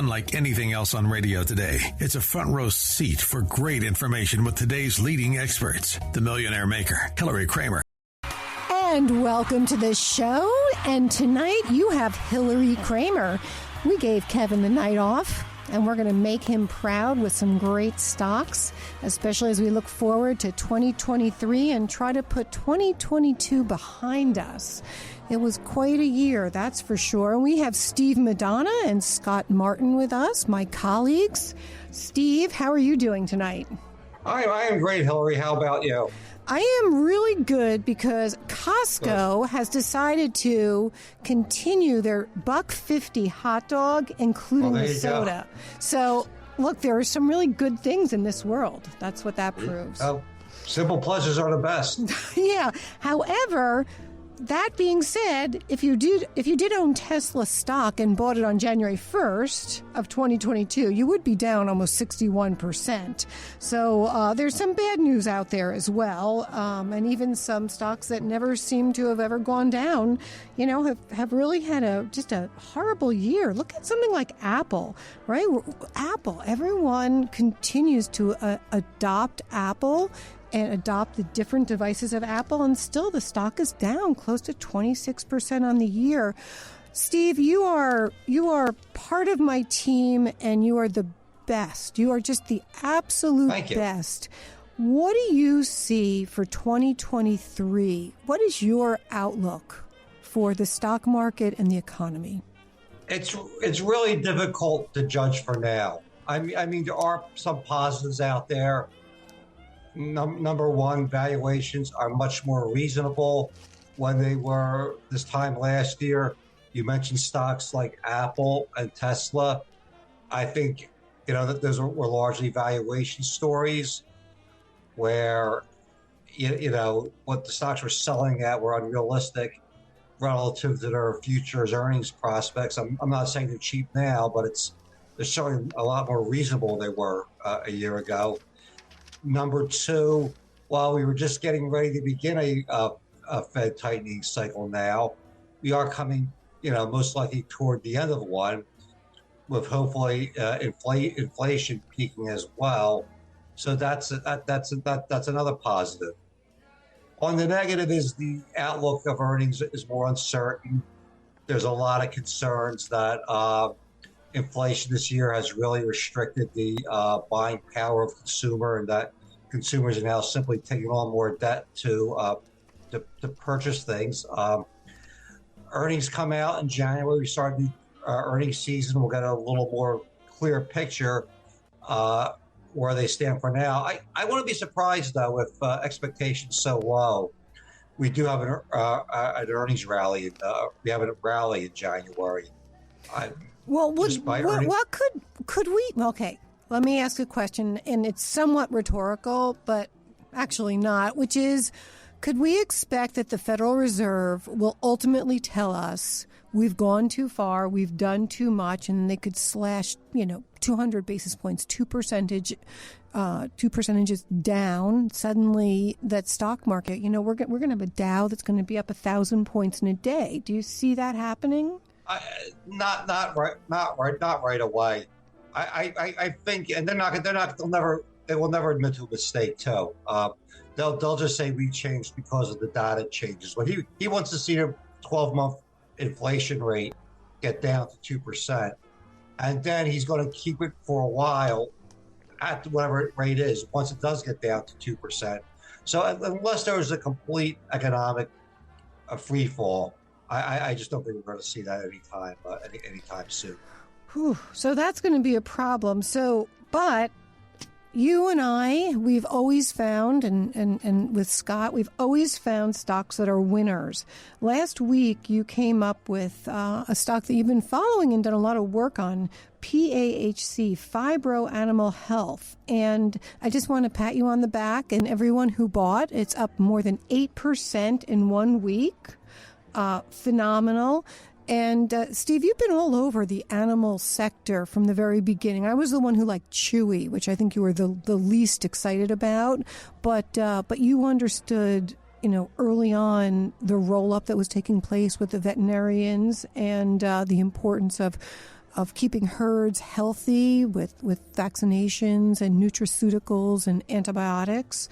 Unlike anything else on radio today, it's a front row seat for great information with today's leading experts. The Millionaire Maker, Hilary Kramer. And welcome to the show. And tonight you have Hilary Kramer. We gave Kevin the night off, and we're going to make him proud with some great stocks, especially as we look forward to 2023 and try to put 2022 behind us. It was quite a year, that's for sure. We have Steve Madonna and Scott Martin with us, my colleagues. Steve, how are you doing tonight? I am great, Hilary. How about you? I am really good because Costco has decided to continue their $1.50 hot dog, including the soda. So, look, there are some really good things in this world. That's what that proves. Simple pleasures are the best. Yeah. However, that being said, if you did own Tesla stock and bought it on January 1st of 2022, you would be down almost 61%. So there's some bad news out there as well, and even some stocks that never seem to have ever gone down, you know, have really had just a horrible year. Look at something like Apple, right? Apple, everyone continues to adopt Apple and adopt the different devices of Apple, and still the stock is down close to 26% on the year. Steve, you are part of my team, and you are the best. You are just the absolute best. What do you see for 2023? What is your outlook for the stock market and the economy? It's really difficult to judge for now. I mean, there are some positives out there. Number one, valuations are much more reasonable when they were this time last year. You mentioned stocks like Apple and Tesla. I think, you know, that those were largely valuation stories where, you know, what the stocks were selling at were unrealistic relative to their futures earnings prospects. I'm not saying they're cheap now, but they're showing a lot more reasonable than they were a year ago. Number two, while we were just getting ready to begin a Fed tightening cycle now, we are coming, you know, most likely toward the end of one, with hopefully inflation peaking as well. So that's another positive. On the negative is the outlook of earnings is more uncertain. There's a lot of concerns that inflation this year has really restricted the buying power of consumer, and that consumers are now simply taking on more debt to purchase things. Earnings come out in January. We start the earnings season. We'll get a little more clear picture where they stand for now. I wouldn't be surprised, though, if expectations so low. We do have an earnings rally. We have a rally in January. Well, what could we? Okay, let me ask a question, and it's somewhat rhetorical, but actually not, which is, could we expect that the Federal Reserve will ultimately tell us we've gone too far, we've done too much, and they could slash, 200 basis points, 2% down? Suddenly, that stock market, we're going to have a Dow that's going to be up 1,000 points in a day. Do you see that happening? Not right away. I think, and they will never admit to a mistake too. They'll just say we changed because of the data changes. But he wants to see the 12-month inflation rate get down to 2%, and then he's going to keep it for a while at whatever rate is once it does get down to 2%. So unless there is a complete economic free fall, I just don't think we're going to see that anytime soon. Whew. So that's going to be a problem. But you and I, we've always found, and with Scott, we've always found stocks that are winners. Last week, you came up with a stock that you've been following and done a lot of work on, PAHC, Fibro Animal Health. And I just want to pat you on the back, and everyone who bought, it's up more than 8% in 1 week. Phenomenal. And Steve, you've been all over the animal sector from the very beginning. I was the one who liked Chewy, which I think you were the least excited about. But you understood, early on the roll-up that was taking place with the veterinarians and the importance of of keeping herds healthy with vaccinations and nutraceuticals and antibiotics.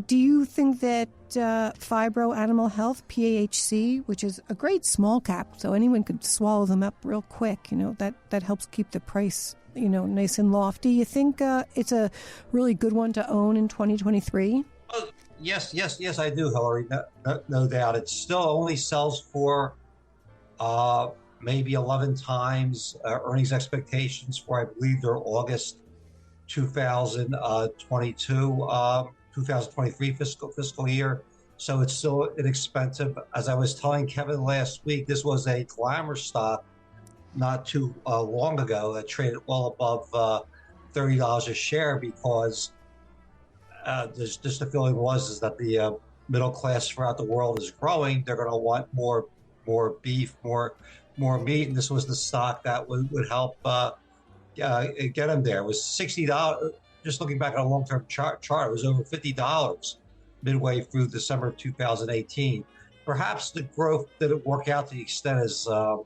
Do you think that Phibro Animal Health, PAHC, which is a great small cap, so anyone could swallow them up real quick, that helps keep the price, nice and lofty. You think it's a really good one to own in 2023? Oh, yes, I do, Hilary. No doubt. It still only sells for maybe 11 times earnings expectations for, I believe, their August 2023 fiscal year. So it's still inexpensive. As I was telling Kevin last week, this was a glamour stock not too long ago that traded well above $30 a share because there's just the feeling is that the middle class throughout the world is growing. They're going to want more beef, more meat, and this was the stock that would help get them there. It was $60. Just looking back at a long-term chart, it was over $50 midway through December of 2018. Perhaps the growth didn't work out to the extent as. Let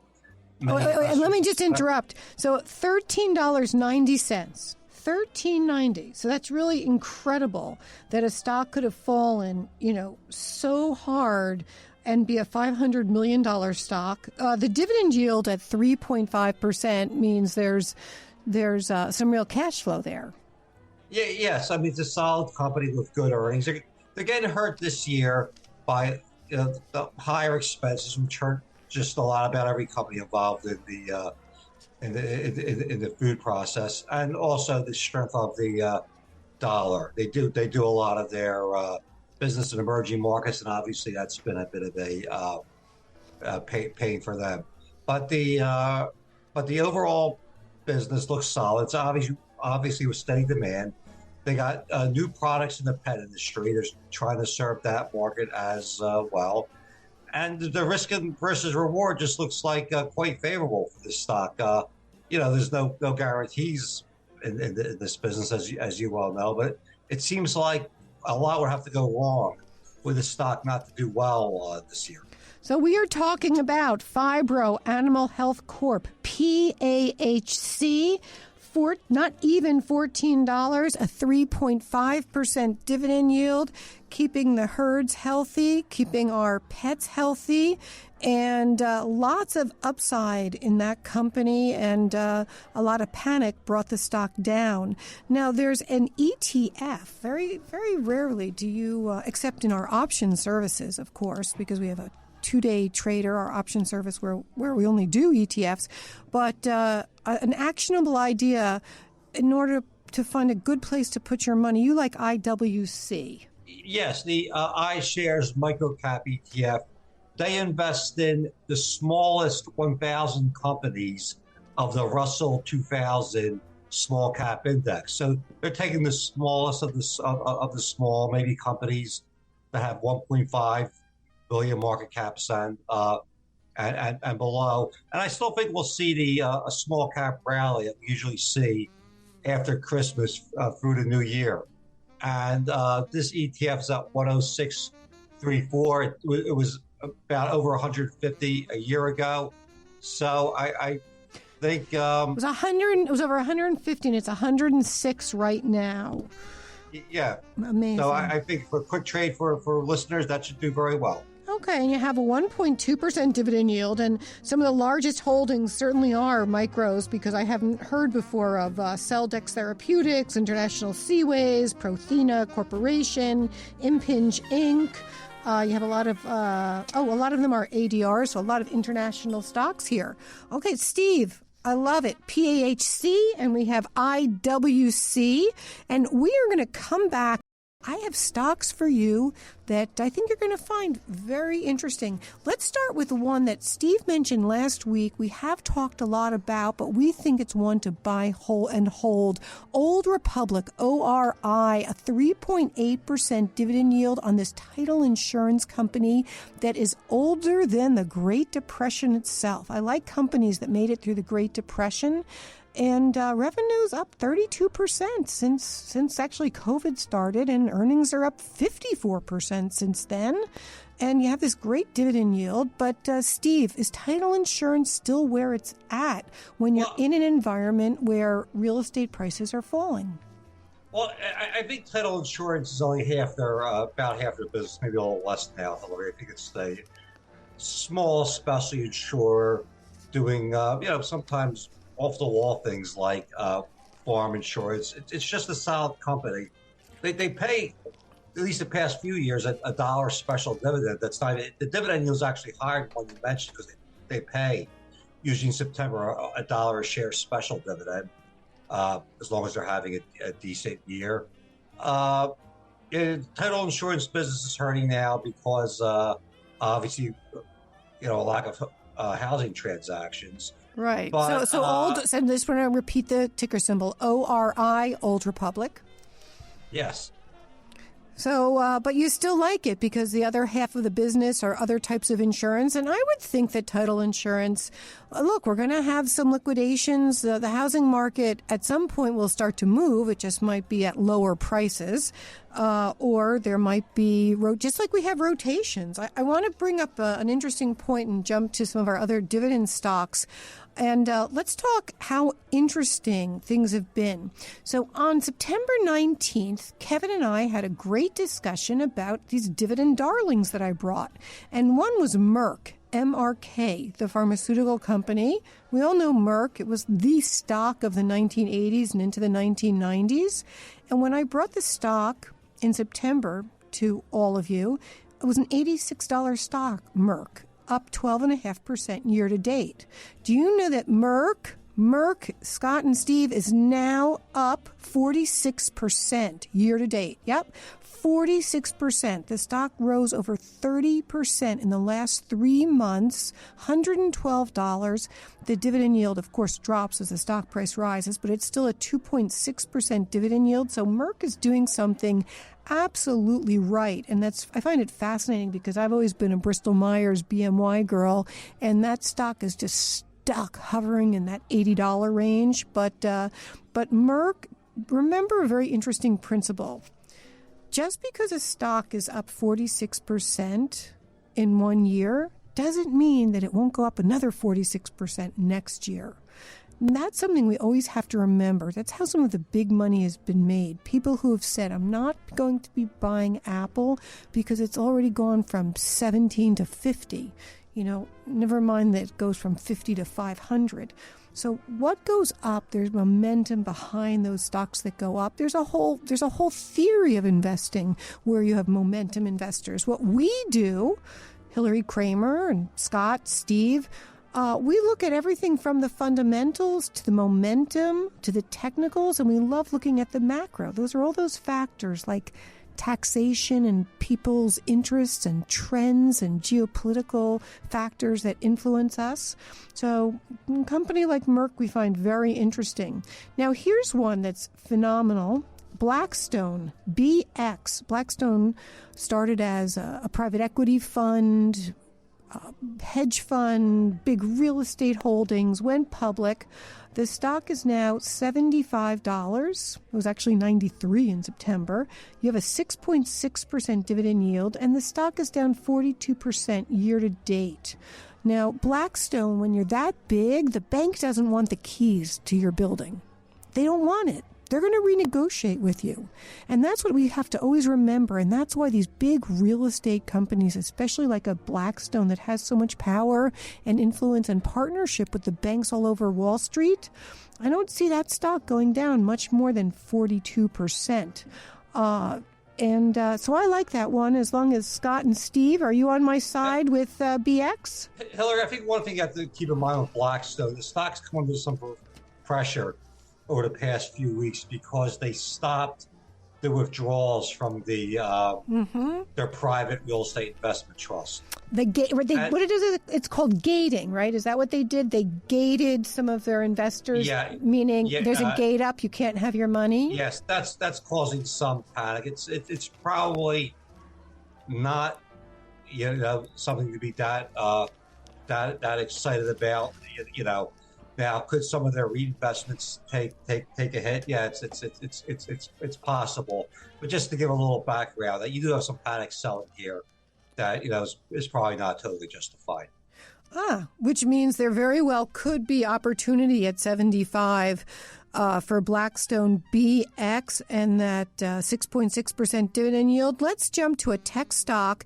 me just interrupt. So $13.90. $13.90. So that's really incredible that a stock could have fallen, so hard and be a $500 million stock. The dividend yield at 3.5% means there's some real cash flow there. Yeah, yes. I mean, it's a solid company with good earnings. They're getting hurt this year by the higher expenses, which hurt just a lot about every company involved in the food process, and also the strength of the dollar. They do a lot of their business in emerging markets, and obviously that's been a bit of a pain for them. But the overall business looks solid. It's obviously with steady demand. They got new products in the pet industry. They're trying to serve that market as well. And the risk versus reward just looks like quite favorable for this stock. There's no guarantees in this business, as you well know, but it seems like a lot would have to go wrong with the stock not to do well this year. So we are talking about Phibro Animal Health Corp, PAHC, for not even $14, a 3.5% dividend yield, keeping the herds healthy, keeping our pets healthy, and lots of upside in that company, and a lot of panic brought the stock down. Now, there's an ETF. Very, very rarely do you, except in our option services, of course, because we have a two-day trader, our option service, where we only do ETFs, but an actionable idea in order to find a good place to put your money. You like IWC. Yes, the iShares Microcap ETF. They invest in the smallest 1,000 companies of the Russell 2000 small cap index. So they're taking the smallest of the small, maybe companies that have 1.5 billion market caps and below. And I still think we'll see a small cap rally that we usually see after Christmas through the new year. And this ETF is at 106.34. It was about over 150 a year ago. So I think it was 100. It was over 150, and it's 106 right now. Yeah, amazing. So I think for a quick trade for listeners, that should do very well. Okay, and you have a 1.2% dividend yield, and some of the largest holdings certainly are micros, because I haven't heard before of Celldex Therapeutics, International Seaways, Prothena Corporation, Impinj Inc. You have a lot of them are ADR, so a lot of international stocks here. Okay, Steve, I love it. PAHC, and we have IWC, and we are going to come back. I have stocks for you that I think you're going to find very interesting. Let's start with the one that Steve mentioned last week. We have talked a lot about, but we think it's one to buy whole and hold. Old Republic, ORI, a 3.8% dividend yield on this title insurance company that is older than the Great Depression itself. I like companies that made it through the Great Depression. And revenue's up 32% since actually COVID started, and earnings are up 54% since then. and you have this great dividend yield. But Steve, is title insurance still where it's at when you're in an environment where real estate prices are falling? Well, I think title insurance is only about half their business, maybe a little less now, Hilary. I think it's a small specialty insurer doing, sometimes off-the-wall things like farm insurance. It's just a solid company. They pay, at least the past few years, a $1 special dividend. That's not the dividend yield is actually higher than what you mentioned because they pay usually in September a $1 a share special dividend as long as they're having a decent year. Title insurance business is hurting now because obviously, a lack of housing transactions. Right. But, so I just want to repeat the ticker symbol, ORI, Old Republic. Yes. So, but you still like it because the other half of the business are other types of insurance. And I would think that title insurance, look, we're going to have some liquidations. The housing market at some point will start to move. It just might be at lower prices. Or there might be, just like we have rotations. I want to bring up an interesting point and jump to some of our other dividend stocks. And let's talk how interesting things have been. So on September 19th, Kevin and I had a great discussion about these dividend darlings that I brought. And one was Merck, MRK, the pharmaceutical company. We all know Merck. It was the stock of the 1980s and into the 1990s. And when I brought the stock in September to all of you, it was an $86 stock, Merck, up 12.5% year to date. Do you know that Merck, Scott and Steve, is now up 46% year to date? Yep, 46%. The stock rose over 30% in the last 3 months, $112. The dividend yield, of course, drops as the stock price rises, but it's still a 2.6% dividend yield. So Merck is doing something absolutely right. And I find it fascinating because I've always been a Bristol Myers BMY girl, and that stock is just stuck hovering in that $80 range. But Merck, remember a very interesting principle. Just because a stock is up 46% in 1 year doesn't mean that it won't go up another 46% next year. And that's something we always have to remember. That's how some of the big money has been made. People who have said, I'm not going to be buying Apple because it's already gone from 17 to 50. Never mind that it goes from 50 to 500. So what goes up, there's momentum behind those stocks that go up. There's a whole theory of investing where you have momentum investors. What we do, Hilary Kramer and Scott, Steve, we look at everything from the fundamentals to the momentum to the technicals, and we love looking at the macro. Those are all those factors like taxation and people's interests and trends and geopolitical factors that influence us. So a company like Merck we find very interesting. Now here's one that's phenomenal. Blackstone, BX. Blackstone started as a private equity fund, hedge fund, big real estate holdings, went public. The stock is now $75. It was actually $93 in September. You have a 6.6% dividend yield, and the stock is down 42% year to date. Now, Blackstone, when you're that big, the bank doesn't want the keys to your building. They don't want it. They're going to renegotiate with you. And that's what we have to always remember. And that's why these big real estate companies, especially like a Blackstone that has so much power and influence and partnership with the banks all over Wall Street, I don't see that stock going down much more than 42%. So I like that one as long as Scott and Steve, are you on my side with BX? Hilary, I think one thing you have to keep in mind with Blackstone, the stock's come under some pressure over the past few weeks because they stopped the withdrawals from their private real estate investment trust. It's called gating, right? Is that what they did? They gated some of their investors, meaning there's a gate up, you can't have your money? Yes, that's causing some panic. It's probably not something to be that excited about. Now, could some of their reinvestments take a hit? Yeah, it's possible. But just to give a little background, that you do have some panic selling here. that is probably not totally justified. Which means there very well could be opportunity at 75 for Blackstone BX and that 6.6% dividend yield. Let's jump to a tech stock.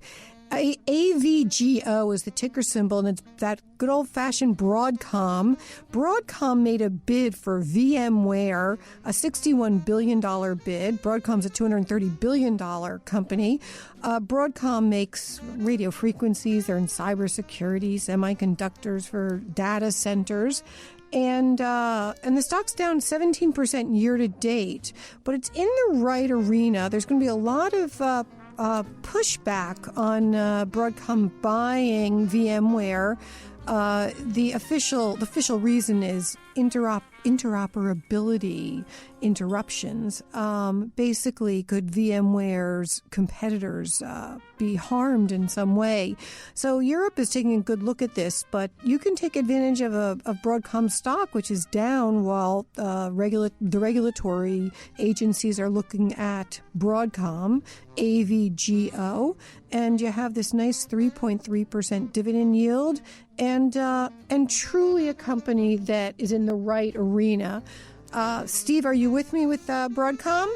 AVGO is the ticker symbol, and it's that good old-fashioned Broadcom. Broadcom made a bid for VMware, a $61 billion bid. Broadcom's a $230 billion company. Broadcom makes radio frequencies. They're in cybersecurity, semiconductors for data centers. And the stock's down 17% year to date, but it's in the right arena. There's going to be a lot of pushback on Broadcom buying VMware. The official reason is interoperability interruptions. Basically, could VMware's competitors be harmed in some way? So Europe is taking a good look at this, but you can take advantage of Broadcom stock, which is down while the regulatory agencies are looking at Broadcom, AVGO, and you have this nice 3.3% dividend yield, and truly a company that is in the right arena. Steve, are you with me with Broadcom?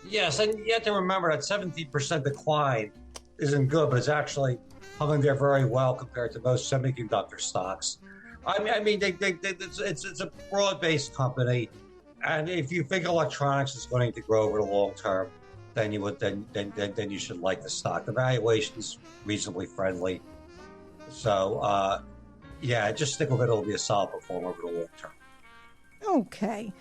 Yes, and you have to remember that 17% decline isn't good, but it's actually hung in there very well compared to most semiconductor stocks. I mean, it's a broad-based company, and if you think electronics is going to grow over the long term, then you should like the stock. The valuation is reasonably friendly, so just stick with it. It'll be a solid performer over the long term. Okay.